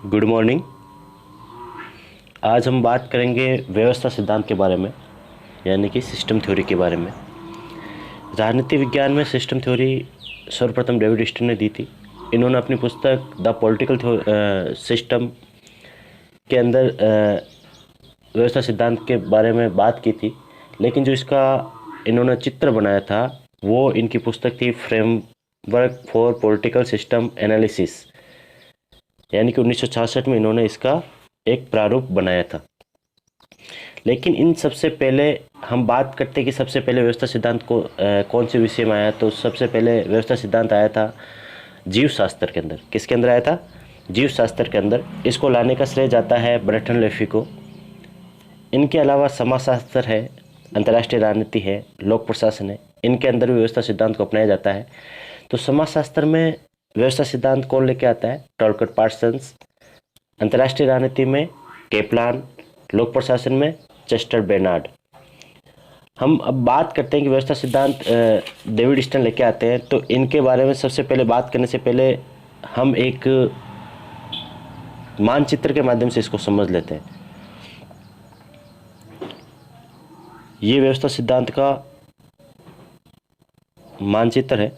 Good morning. आज हम बात करेंगे व्यवस्था सिद्धांत के बारे में, यानी कि सिस्टम थ्योरी के बारे में। राजनीति विज्ञान में सिस्टम थ्योरी सर्वप्रथम डेविड ईस्टन ने दी थी। इन्होंने अपनी पुस्तक द पॉलिटिकल सिस्टम के अंदर व्यवस्था सिद्धांत के बारे में बात की थी, लेकिन जो इसका इन्होंने चित्र बनाया था वो इनकी पुस्तक थी framework for political system analysis, यानी कि 1966 में इन्होंने इसका एक प्रारूप बनाया था। लेकिन इन सबसे पहले हम बात करते हैं कि सबसे पहले व्यवस्था सिद्धांत को कौन से विषय में आया। तो सबसे पहले व्यवस्था सिद्धांत आया था जीव शास्त्र के अंदर। किसके अंदर आया था? जीव शास्त्र के अंदर। इसको लाने का श्रेय जाता है बर्टन लेफी को। इनके अलावा समाजशास्त्र है, अंतर्राष्ट्रीय राजनीति है, लोक प्रशासन है, इनके अंदर भी व्यवस्था सिद्धांत को अपनाया जाता है। तो समाजशास्त्र में व्यवस्था सिद्धांत कौन लेके आता है? टॉलकट पार्सन्स। अंतर्राष्ट्रीय राजनीति में केपलान, लोक प्रशासन में चेस्टर बेनार्ड। हम अब बात करते हैं कि व्यवस्था सिद्धांत डेविड ईस्टन लेके आते हैं। तो इनके बारे में सबसे पहले बात करने से पहले हम एक मानचित्र के माध्यम से इसको समझ लेते हैं। ये व्यवस्था सिद्धांत का मानचित्र है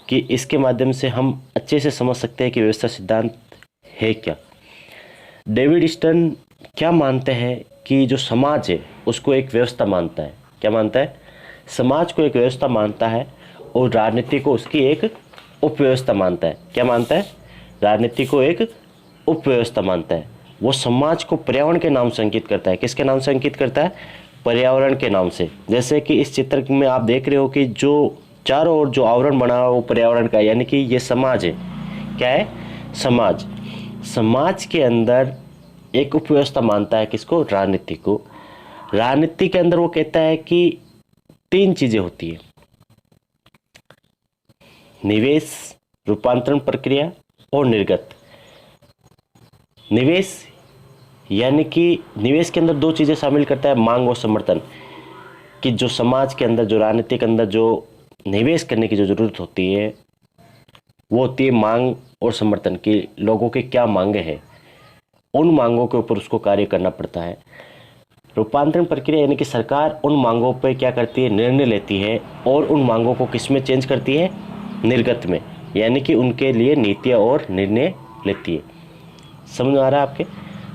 कि इसके माध्यम से हम अच्छे से समझ सकते हैं कि व्यवस्था सिद्धांत है क्या। डेविड ईस्टन क्या मानते हैं कि जो समाज है उसको एक व्यवस्था मानता है। क्या मानता है? समाज को एक व्यवस्था मानता है और राजनीति को उसकी एक उपव्यवस्था मानता है। क्या मानता है? राजनीति को एक उपव्यवस्था मानता है। वो समाज को पर्यावरण के नाम से अंकित करता है। किसके नाम से अंकित करता है? पर्यावरण के नाम से। जैसे कि इस चित्र में आप देख रहे हो कि जो चारों ओर जो आवरण बना हुआ वो पर्यावरण का, यानी कि ये समाज है। क्या है? समाज। समाज के अंदर एक उपव्यवस्था मानता है किसको? राजनीति को। राजनीति के अंदर वो कहता है कि तीन चीजें होती है: निवेश, रूपांतरण प्रक्रिया और निर्गत। निवेश यानी कि निवेश के अंदर दो चीजें शामिल करता है, मांग और समर्थन। कि जो समाज के अंदर, जो राजनीति के अंदर जो निवेश करने की जो जरूरत होती है वो होती है मांग और समर्थन की। लोगों की क्या मांगे हैं, उन मांगों के ऊपर उसको कार्य करना पड़ता है। रूपांतरण प्रक्रिया यानी कि सरकार उन मांगों पे क्या करती है? निर्णय लेती है और उन मांगों को किस में चेंज करती है? निर्गत में, यानी कि उनके लिए नीतियाँ और निर्णय लेती है। समझ आ रहा है आपके?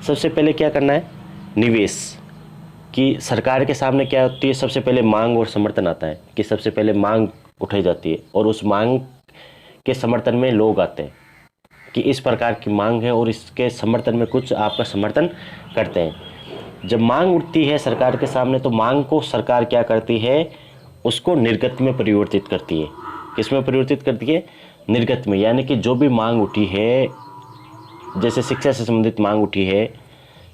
सबसे पहले क्या करना है? निवेश। कि सरकार के सामने क्या होती है? सबसे पहले मांग और समर्थन आता है कि सबसे पहले मांग उठाई जाती है और उस मांग के समर्थन में लोग आते हैं कि इस प्रकार की मांग है और इसके समर्थन में कुछ आपका समर्थन करते हैं। जब मांग उठती है सरकार के सामने तो मांग को सरकार क्या करती है? उसको निर्गत में परिवर्तित करती है। किस में परिवर्तित करती है? निर्गत में। यानी कि जो भी मांग उठी है, जैसे शिक्षा से संबंधित मांग उठी है,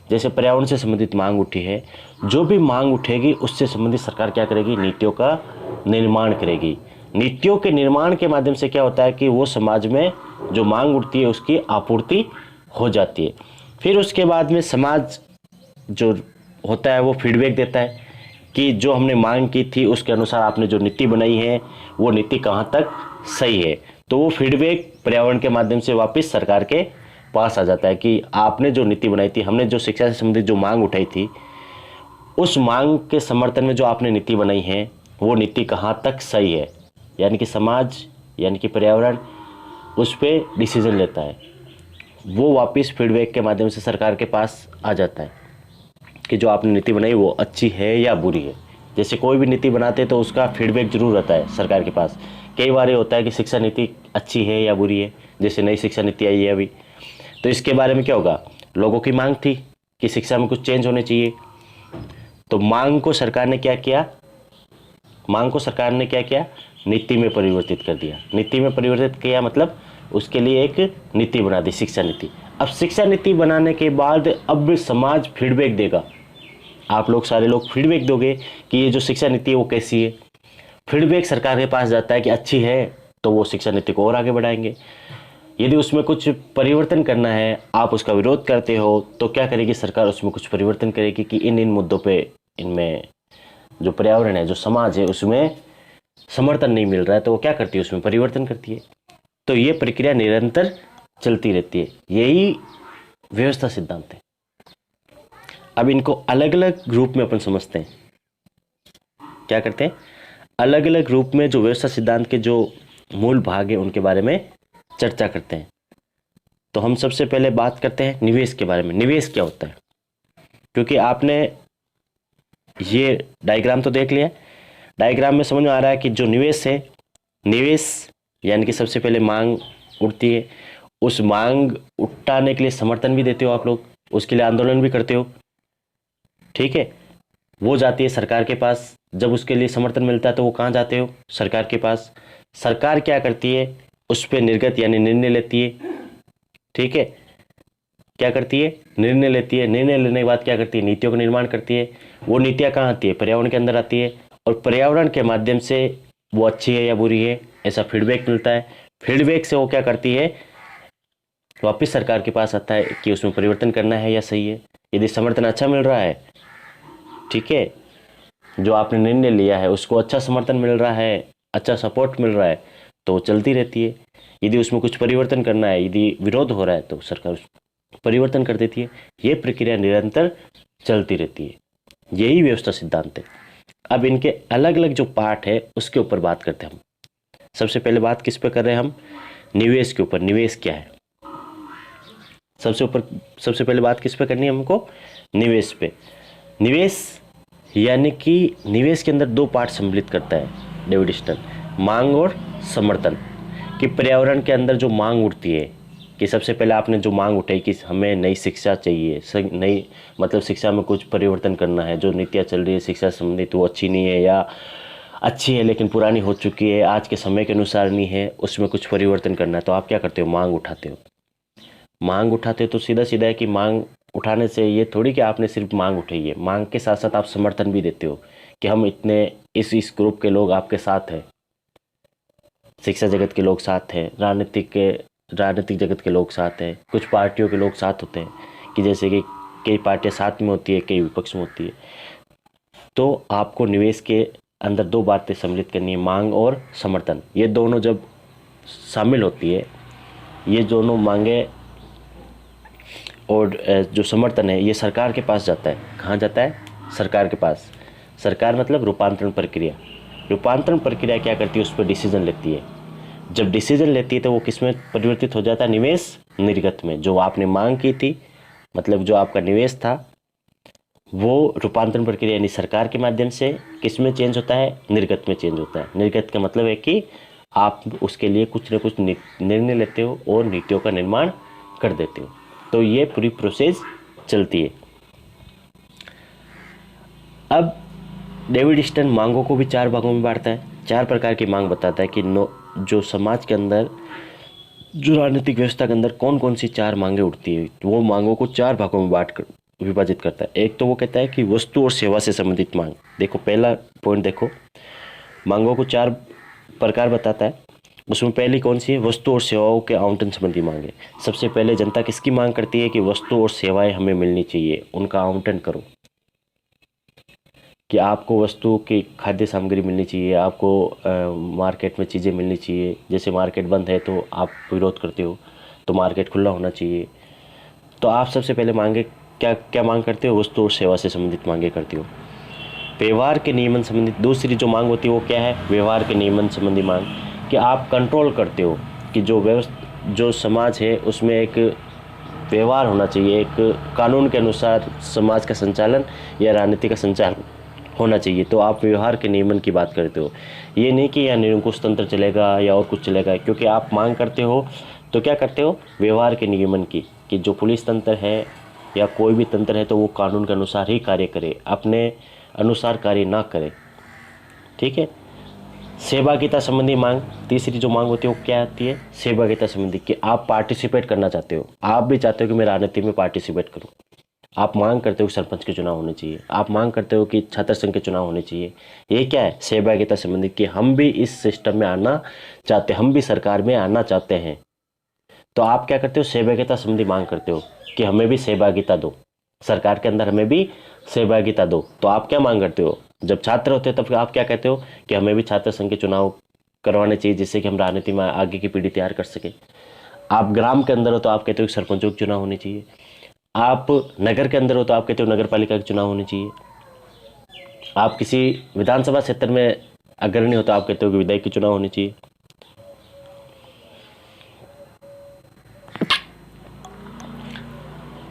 जैसे पर्यावरण से संबंधित मांग उठी है, जो भी मांग उठेगी उससे संबंधित सरकार क्या करेगी? नीतियों का निर्माण करेगी। नीतियों के निर्माण के माध्यम से क्या होता है कि वो समाज में जो मांग उठती है उसकी आपूर्ति हो जाती है। फिर उसके बाद में समाज जो होता है वो फीडबैक देता है कि जो हमने मांग की थी उसके अनुसार आपने जो नीति बनाई है वो नीति कहाँ तक सही है। तो वो फीडबैक पर्यावरण के माध्यम से वापस सरकार के पास आ जाता है कि आपने जो नीति बनाई थी, हमने जो शिक्षा से संबंधित जो मांग उठाई थी, उस मांग के समर्थन में जो आपने नीति बनाई है वो नीति कहाँ तक सही है। यानी कि समाज, यानी कि पर्यावरण उस पर डिसीजन लेता है। वो वापस फीडबैक के माध्यम से सरकार के पास आ जाता है कि जो आपने नीति बनाई वो अच्छी है या बुरी है। जैसे कोई भी नीति बनाते हैं तो उसका फीडबैक जरूर रहता है सरकार के पास। कई बार ये होता है कि शिक्षा नीति अच्छी है या बुरी है। जैसे नई शिक्षा नीति आई है अभी, तो इसके बारे में क्या होगा? लोगों की मांग थी कि शिक्षा में कुछ चेंज होने चाहिए। तो मांग को सरकार ने क्या किया? नीति में परिवर्तित कर दिया। नीति में परिवर्तित किया मतलब उसके लिए एक नीति बना दी, शिक्षा नीति। अब शिक्षा नीति बनाने के बाद अब समाज फीडबैक देगा। आप लोग सारे लोग फीडबैक दोगे कि ये जो शिक्षा नीति है वो कैसी है। फीडबैक सरकार के पास जाता है कि अच्छी है तो वो शिक्षा नीति को और आगे बढ़ाएंगे। यदि उसमें कुछ परिवर्तन करना है, आप उसका विरोध करते हो, तो क्या करेगी सरकार? उसमें कुछ परिवर्तन करेगी कि इन मुद्दों पे, इनमें जो पर्यावरण है, जो समाज है, उसमें समर्थन नहीं मिल रहा है, तो वो क्या करती है? उसमें परिवर्तन करती है। तो ये प्रक्रिया निरंतर चलती रहती है। यही व्यवस्था सिद्धांत है। अब इनको अलग अलग ग्रुप में अपन समझते हैं। क्या करते हैं, अलग अलग ग्रुप में जो व्यवस्था सिद्धांत के जो मूल भाग है उनके बारे में चर्चा करते हैं। तो हम सबसे पहले बात करते हैं निवेश के बारे में। निवेश क्या होता है, क्योंकि आपने ये डायग्राम तो देख लिया। डायग्राम में समझ में आ रहा है कि जो निवेश है, निवेश यानी कि सबसे पहले मांग उठती है, उस मांग उठाने के लिए समर्थन भी देते हो आप लोग, उसके लिए आंदोलन भी करते हो, ठीक है। वो जाती है सरकार के पास। जब उसके लिए समर्थन मिलता है तो वो कहाँ जाते हो, सरकार के पास। सरकार क्या करती है, उस पर निर्गत यानी निर्णय लेती है, ठीक है। क्या करती है, निर्णय लेती है। निर्णय लेने के बाद क्या करती है, नीतियों का निर्माण करती है। वो नीतियाँ कहाँ आती है, पर्यावरण के अंदर आती है, और पर्यावरण के माध्यम से वो अच्छी है या बुरी है ऐसा फीडबैक मिलता है। फीडबैक से वो क्या करती है, वापस सरकार के पास आता है कि उसमें परिवर्तन करना है या सही है। यदि समर्थन अच्छा मिल रहा है, ठीक है, जो आपने निर्णय लिया है उसको अच्छा समर्थन मिल रहा है, अच्छा सपोर्ट मिल रहा है, तो वो चलती रहती है। यदि उसमें कुछ परिवर्तन करना है, यदि विरोध हो रहा है, तो सरकार परिवर्तन कर देती है। ये प्रक्रिया निरंतर चलती रहती है। यही व्यवस्था सिद्धांत है। अब इनके अलग अलग जो पार्ट है उसके ऊपर बात करते हैं हम। सबसे पहले बात किस पे कर रहे हैं हम, निवेश के ऊपर। निवेश क्या है, सबसे पहले बात किस पे करनी है हमको, निवेश पे। निवेश यानी कि निवेश के अंदर दो पार्ट सम्मिलित करता है डेविड स्टर्न, मांग और समर्थन। कि पर्यावरण के अंदर जो मांग उठती है, कि सबसे पहले आपने जो मांग उठाई कि हमें नई शिक्षा चाहिए, नई मतलब शिक्षा में कुछ परिवर्तन करना है, जो नीतियाँ चल रही है शिक्षा संबंधित वो अच्छी नहीं है, या अच्छी है लेकिन पुरानी हो चुकी है, आज के समय के अनुसार नहीं है, उसमें कुछ परिवर्तन करना है। तो आप क्या करते हो, मांग उठाते हो। मांग उठाते हो तो सीधा सीधा है कि मांग उठाने से ये थोड़ी कि आपने सिर्फ मांग उठाई है, मांग के साथ साथ आप समर्थन भी देते हो कि हम इतने इस ग्रुप के लोग आपके साथ हैं, शिक्षा जगत के लोग साथ हैं, राजनीतिक जगत के लोग साथ हैं, कुछ पार्टियों के लोग साथ होते हैं, कि जैसे कि कई पार्टियां साथ में होती है, कई विपक्ष में होती है। तो आपको निवेश के अंदर दो बातें सम्मिलित करनी है, मांग और समर्थन। ये दोनों जब शामिल होती है, ये दोनों मांगे और जो समर्थन है ये सरकार के पास जाता है। कहाँ जाता है, सरकार के पास। सरकार मतलब रूपांतरण प्रक्रिया। रूपांतरण प्रक्रिया क्या करती है, उस पर डिसीजन लेती है। जब डिसीजन लेती है तो वो किस में परिवर्तित हो जाता है, निवेश निर्गत में। जो आपने मांग की थी, मतलब जो आपका निवेश था, वो रूपांतरण प्रक्रिया यानी सरकार के माध्यम से किस में चेंज होता है, निर्गत में चेंज होता है। निर्गत का मतलब है कि आप उसके लिए कुछ न कुछ निर्णय लेते हो और नीतियों का निर्माण कर देते हो। तो ये पूरी प्रोसेस चलती है। अब डेविड स्टर्न मांगों को भी चार भागों में बांटता है, चार प्रकार की मांग बताता है कि जो समाज के अंदर, जो राजनीतिक व्यवस्था के अंदर कौन कौन सी चार मांगे उठती है, तो वो मांगों को चार भागों में विभाजित करता है। एक तो वो कहता है कि वस्तु और सेवा से संबंधित मांग। देखो पहला पॉइंट देखो, मांगों को चार प्रकार बताता है। उसमें पहली कौन सी है, वस्तु और सेवाओं के आवंटन संबंधी मांग है। सबसे पहले जनता किसकी मांग करती है कि वस्तु और सेवाएं हमें मिलनी चाहिए, उनका आवंटन करो। कि आपको वस्तु की खाद्य सामग्री मिलनी चाहिए, आपको मार्केट में चीज़ें मिलनी चाहिए। जैसे मार्केट बंद है तो आप विरोध करते हो, तो मार्केट खुला होना चाहिए। तो आप सबसे पहले मांगे क्या मांग करते हो, वस्तु और सेवा से संबंधित मांगे करते हो। व्यवहार के नियमन संबंधित दूसरी जो मांग होती है वो क्या है, व्यवहार के नियमन संबंधी मांग। कि आप कंट्रोल करते हो कि जो समाज है उसमें एक व्यवहार होना चाहिए, एक कानून के अनुसार समाज का संचालन या राजनीति का संचालन होना चाहिए। तो आप व्यवहार के नियमन की बात करते हो। ये नहीं कि यहाँ निरंकुश तंत्र चलेगा या और कुछ चलेगा, क्योंकि आप मांग करते हो तो क्या करते हो, व्यवहार के नियमन की। कि जो पुलिस तंत्र है या कोई भी तंत्र है तो वो कानून के अनुसार ही कार्य करे, अपने अनुसार कार्य ना करे, ठीक है। सहभागिता संबंधी मांग, तीसरी जो मांग होती है वो क्या आती है, सहभागिता संबंधी। कि आप पार्टिसिपेट करना चाहते हो, आप भी चाहते हो कि मैं राजनीति में पार्टिसिपेट करूं। आप मांग करते हो कि सरपंच के चुनाव होने चाहिए, आप मांग करते हो कि छात्र संघ के चुनाव होने चाहिए। ये क्या है, सहभागिता संबंधी। कि हम भी इस सिस्टम में आना चाहते, हम भी सरकार में आना चाहते हैं। तो आप क्या करते हो, सहभागिता संबंधी मांग करते हो कि हमें भी सहभागिता दो, सरकार के अंदर हमें भी सहभागिता दो। तो आप क्या मांग करते हो, जब छात्र होते हो तब आप क्या कहते हो कि हमें भी छात्र संघ के चुनाव करवाने चाहिए, जिससे कि हम राजनीति में आगे की पीढ़ी तैयार कर सके। आप ग्राम के अंदर हो तो आप कहते हो कि सरपंचों के चुनाव होने चाहिए। आप नगर के अंदर हो तो आप कहते हो नगर पालिका के चुनाव होने चाहिए। आप किसी विधानसभा क्षेत्र में अग्रणी हो तो आप कहते हो कि विधायक के चुनाव होने चाहिए।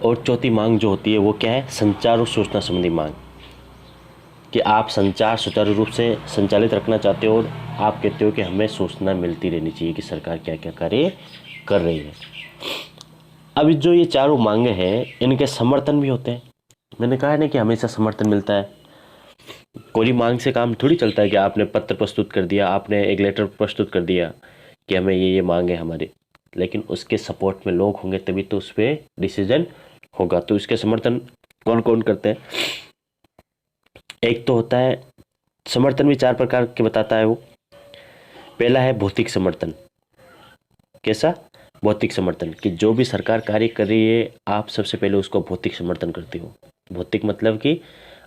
और चौथी मांग जो होती है वो क्या है? संचार और सूचना संबंधी मांग, कि आप संचार सुचारू रूप से संचालित रखना चाहते हो और आप कहते हो कि हमें सूचना मिलती रहनी चाहिए कि सरकार क्या क्या कार्य कर रही है। अब जो ये चारों मांगे हैं इनके समर्थन भी होते हैं। मैंने कहा है ना कि हमेशा समर्थन मिलता है। कोई मांग से काम थोड़ी चलता है कि आपने पत्र प्रस्तुत कर दिया, आपने एक लेटर प्रस्तुत कर दिया कि हमें ये मांग है हमारी, लेकिन उसके सपोर्ट में लोग होंगे तभी तो उस पर डिसीजन होगा। तो इसके समर्थन कौन कौन करते हैं? एक तो होता है समर्थन भी 4 प्रकार के बताता है वो। पहला है भौतिक समर्थन। कैसा? भौतिक समर्थन, कि जो भी सरकार कार्य कर रही है आप सबसे पहले उसको भौतिक समर्थन करते हो। भौतिक मतलब कि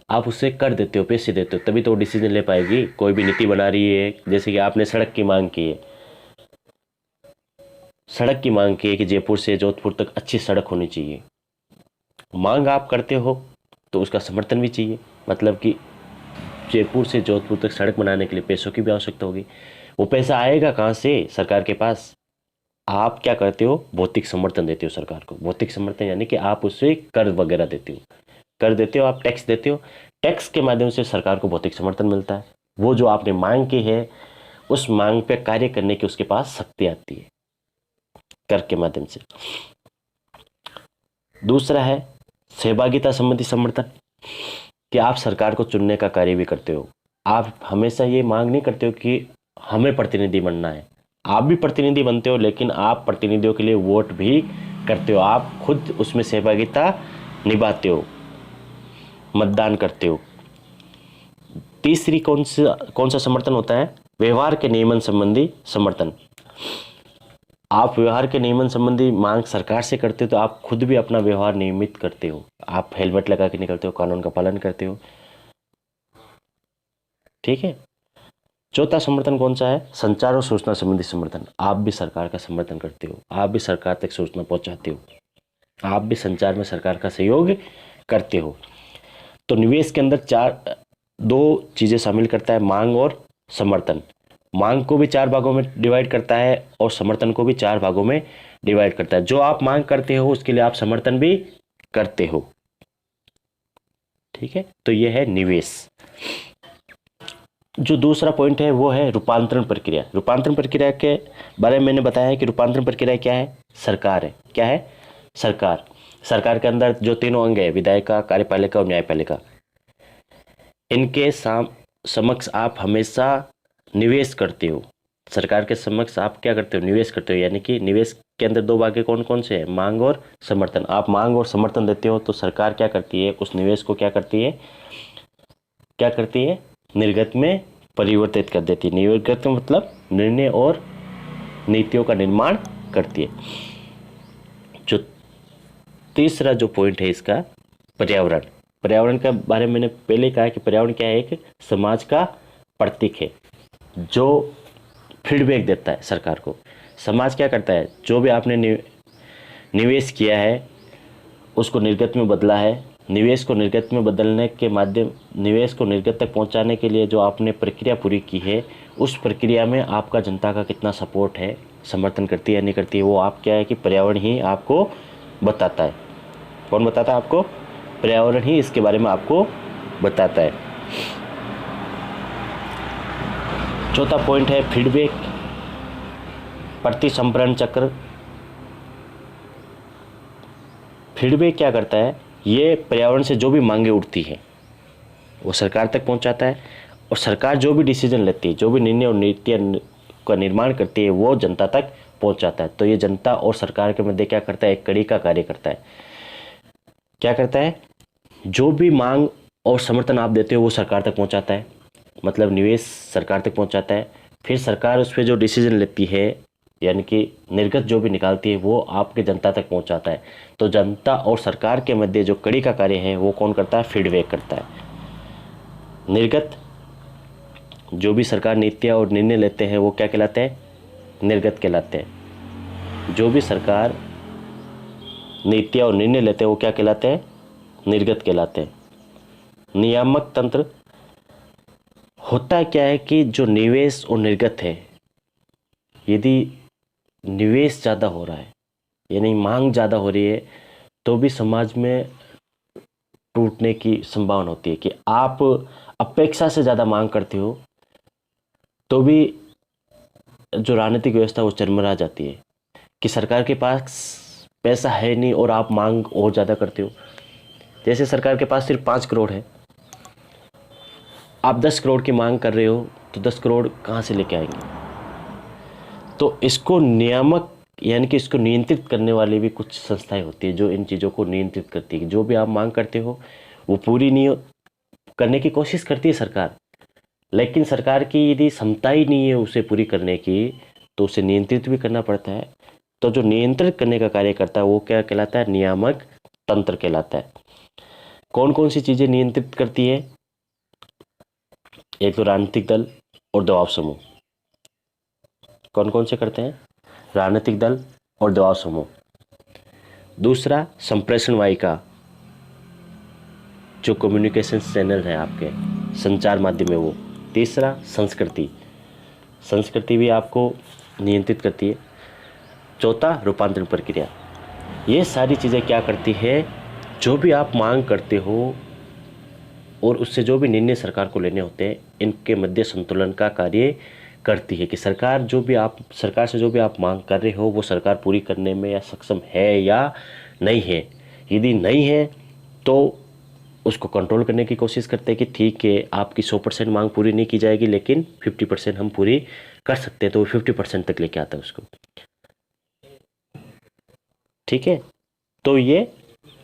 आप उसे कर देते हो, पैसे देते हो, तभी तो वो डिसीजन ले पाएगी। कोई भी नीति बना रही है, जैसे कि आपने सड़क की मांग की है, सड़क की मांग की है कि जयपुर से जोधपुर तक अच्छी सड़क होनी चाहिए। मांग आप करते हो तो उसका समर्थन भी चाहिए। मतलब कि जयपुर से जोधपुर तक सड़क बनाने के लिए पैसों की भी आवश्यकता होगी। वो पैसा आएगा कहाँ से? सरकार के पास। आप क्या करते हो? भौतिक समर्थन देते हो सरकार को। भौतिक समर्थन यानी कि आप उससे कर वगैरह देते हो, कर देते हो, आप टैक्स देते हो। टैक्स के माध्यम से सरकार को भौतिक समर्थन मिलता है। वो जो आपने मांग की है उस मांग पे कार्य करने की उसके पास शक्ति आती है कर के माध्यम से। दूसरा है सहभागिता संबंधी समर्थन, कि आप सरकार को चुनने का कार्य भी करते हो। आप हमेशा ये मांग नहीं करते हो कि हमें प्रतिनिधि बनना है। आप भी प्रतिनिधि बनते हो, लेकिन आप प्रतिनिधियों के लिए वोट भी करते हो। आप खुद उसमें सहभागिता निभाते हो, मतदान करते हो। तीसरी कौन सा समर्थन होता है? व्यवहार के नियमन संबंधी समर्थन। आप व्यवहार के नियमन संबंधी मांग सरकार से करते हो तो आप खुद भी अपना व्यवहार नियमित करते हो। आप हेलमेट लगा के निकलते हो, कानून का पालन करते हो। ठीक है। चौथा समर्थन कौन सा है? संचार और सूचना संबंधी समर्थन। आप भी सरकार का समर्थन करते हो, आप भी सरकार तक सूचना पहुंचाते हो, आप भी संचार में सरकार का सहयोग करते हो। तो निवेश के अंदर दो चीजें शामिल करता है, मांग और समर्थन। मांग को भी 4 भागों में डिवाइड करता है और समर्थन को भी 4 भागों में डिवाइड करता है। जो आप मांग करते हो उसके लिए आप समर्थन भी करते हो। ठीक है। तो ये है निवेश। जो दूसरा पॉइंट है वो है रूपांतरण प्रक्रिया। रूपांतरण प्रक्रिया के बारे में मैंने बताया है कि रूपांतरण प्रक्रिया क्या है? सरकार है। क्या है? सरकार। सरकार के अंदर जो तीनों अंग है, विधायिका, कार्यपालिका और न्यायपालिका, इनके समक्ष आप हमेशा निवेश करते हो। सरकार के समक्ष आप क्या करते हो? निवेश करते हो। यानी कि निवेश के अंदर 2 भाग कौन कौन से हैं? मांग और समर्थन। आप मांग और समर्थन देते हो तो सरकार क्या करती है? उस निवेश को क्या करती है? निर्गत में परिवर्तित कर देती है। निर्गत मतलब निर्णय और नीतियों का निर्माण करती है। जो तीसरा जो पॉइंट है इसका, पर्यावरण। पर्यावरण के बारे में मैंने पहले कहा कि पर्यावरण क्या है? एक समाज का प्रतीक है जो फीडबैक देता है सरकार को। समाज क्या करता है? जो भी आपने निवेश किया है उसको निर्गत में बदला है। निवेश को निर्गत में बदलने के माध्यम, निवेश को निर्गत तक पहुंचाने के लिए जो आपने प्रक्रिया पूरी की है, उस प्रक्रिया में आपका जनता का कितना सपोर्ट है, समर्थन करती है या नहीं करती है, वो आप क्या है कि पर्यावरण ही आपको बताता है। कौन बताता है आपको? पर्यावरण ही इसके बारे में आपको बताता है। चौथा पॉइंट है फीडबैक, प्रतिसंपरण चक्र। फीडबैक क्या करता है? ये पर्यावरण से जो भी मांगे उठती है वो सरकार तक पहुंचाता है, और सरकार जो भी डिसीजन लेती है, जो भी निर्णय और नीतियाँ का निर्माण करती है, वो जनता तक पहुंचाता है। तो ये जनता और सरकार के मध्य क्या करता है? एक कड़ी का कार्य करता है। क्या करता है? जो भी मांग और समर्थन आप देते हो वो सरकार तक पहुंचाता है, मतलब निवेश सरकार तक पहुंचाता है। फिर सरकार उस पर जो डिसीजन लेती है, यानी कि निर्गत जो भी निकालती है, वो आपके जनता तक पहुंचाता है। तो जनता और सरकार के मध्य जो कड़ी का कार्य है वो कौन करता है? फीडबैक करता है। निर्गत, जो भी सरकार नीतियाँ और निर्णय लेते हैं वो क्या कहलाते हैं? निर्गत कहलाते हैं। जो भी सरकार नीतियाँ और निर्णय लेते हैं वो क्या कहलाते हैं? निर्गत कहलाते हैं। नियामक तंत्र होता क्या है कि जो निवेश और निर्गत है, यदि निवेश ज़्यादा हो रहा है यानी मांग ज़्यादा हो रही है तो भी समाज में टूटने की संभावना होती है कि आप अपेक्षा से ज़्यादा मांग करते हो तो भी जो राजनीतिक व्यवस्था वो चरमरा जाती है कि सरकार के पास पैसा है नहीं और आप मांग और ज़्यादा करते हो। जैसे सरकार के पास सिर्फ 5 करोड़ है, आप 10 करोड़ की मांग कर रहे हो तो 10 करोड़ कहाँ से लेके आएंगे? तो इसको नियामक यानी कि इसको नियंत्रित करने वाली भी कुछ संस्थाएं होती है जो इन चीज़ों को नियंत्रित करती है। जो भी आप मांग करते हो वो पूरी नहीं करने की कोशिश करती है सरकार, लेकिन सरकार की यदि क्षमता ही नहीं है उसे पूरी करने की तो उसे नियंत्रित भी करना पड़ता है। तो जो नियंत्रित करने का कार्य करता है वो क्या कहलाता है? नियामक तंत्र कहलाता है। कौन कौन सी चीज़ें नियंत्रित करती है? एक तो राजनीतिक दल और दबाव समूह। कौन कौन से करते हैं? राजनीतिक दल और दबाव समूह। दूसरा संप्रेषण वाहिका, जो कम्युनिकेशन चैनल है आपके संचार माध्यम है वो। तीसरा संस्कृति, संस्कृति भी आपको नियंत्रित करती है। चौथा रूपांतरण प्रक्रिया। ये सारी चीज़ें क्या करती है? जो भी आप मांग करते हो और उससे जो भी निर्णय सरकार को लेने होते हैं इनके मध्य संतुलन का कार्य करती है कि सरकार से जो भी आप मांग कर रहे हो वो सरकार पूरी करने में या सक्षम है या नहीं है। यदि नहीं है तो उसको कंट्रोल करने की कोशिश करते हैं कि ठीक है आपकी 100% मांग पूरी नहीं की जाएगी लेकिन 50% हम पूरी कर सकते हैं, तो वो 50% तक लेके आता है उसको। ठीक है, तो ये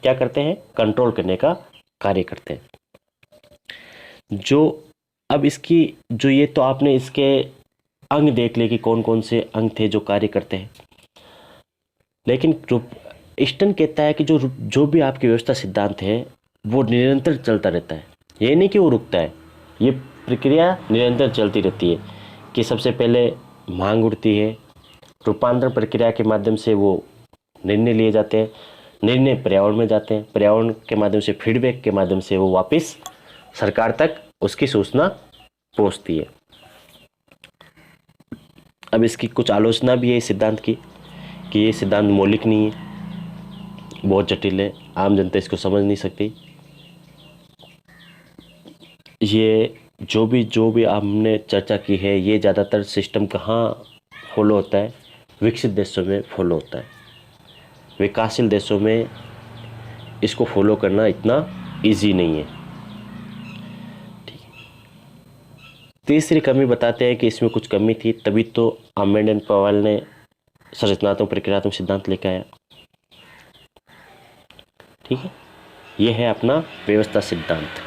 क्या करते हैं? कंट्रोल करने का कार्य करते हैं। जो अब इसकी जो ये तो आपने इसके अंग देख ले कि कौन कौन से अंग थे जो कार्य करते हैं, लेकिन ईस्टर्न कहता है कि जो भी आपकी व्यवस्था सिद्धांत है वो निरंतर चलता रहता है। ये नहीं कि वो रुकता है, ये प्रक्रिया निरंतर चलती रहती है कि सबसे पहले मांग उठती है, रूपांतरण प्रक्रिया के माध्यम से वो निर्णय लिए जाते हैं, निर्णय पर्यावरण में जाते हैं, पर्यावरण के माध्यम से फीडबैक के माध्यम से वो वापस सरकार तक उसकी सूचना पहुंचती है। अब इसकी कुछ आलोचना भी है इस सिद्धांत की कि ये सिद्धांत मौलिक नहीं है, बहुत जटिल है, आम जनता इसको समझ नहीं सकती। ये जो भी हमने चर्चा की है ये ज़्यादातर सिस्टम कहाँ फॉलो होता है? विकसित देशों में फॉलो होता है। विकासशील देशों में इसको फॉलो करना इतना इजी नहीं है। ठीक है, तीसरी कमी बताते हैं कि इसमें कुछ कमी थी, तभी तो आमेड एंड पॉवेल ने संरचनात्मक प्रक्रियात्मक सिद्धांत लेकर आया। ठीक है, यह है अपना व्यवस्था सिद्धांत।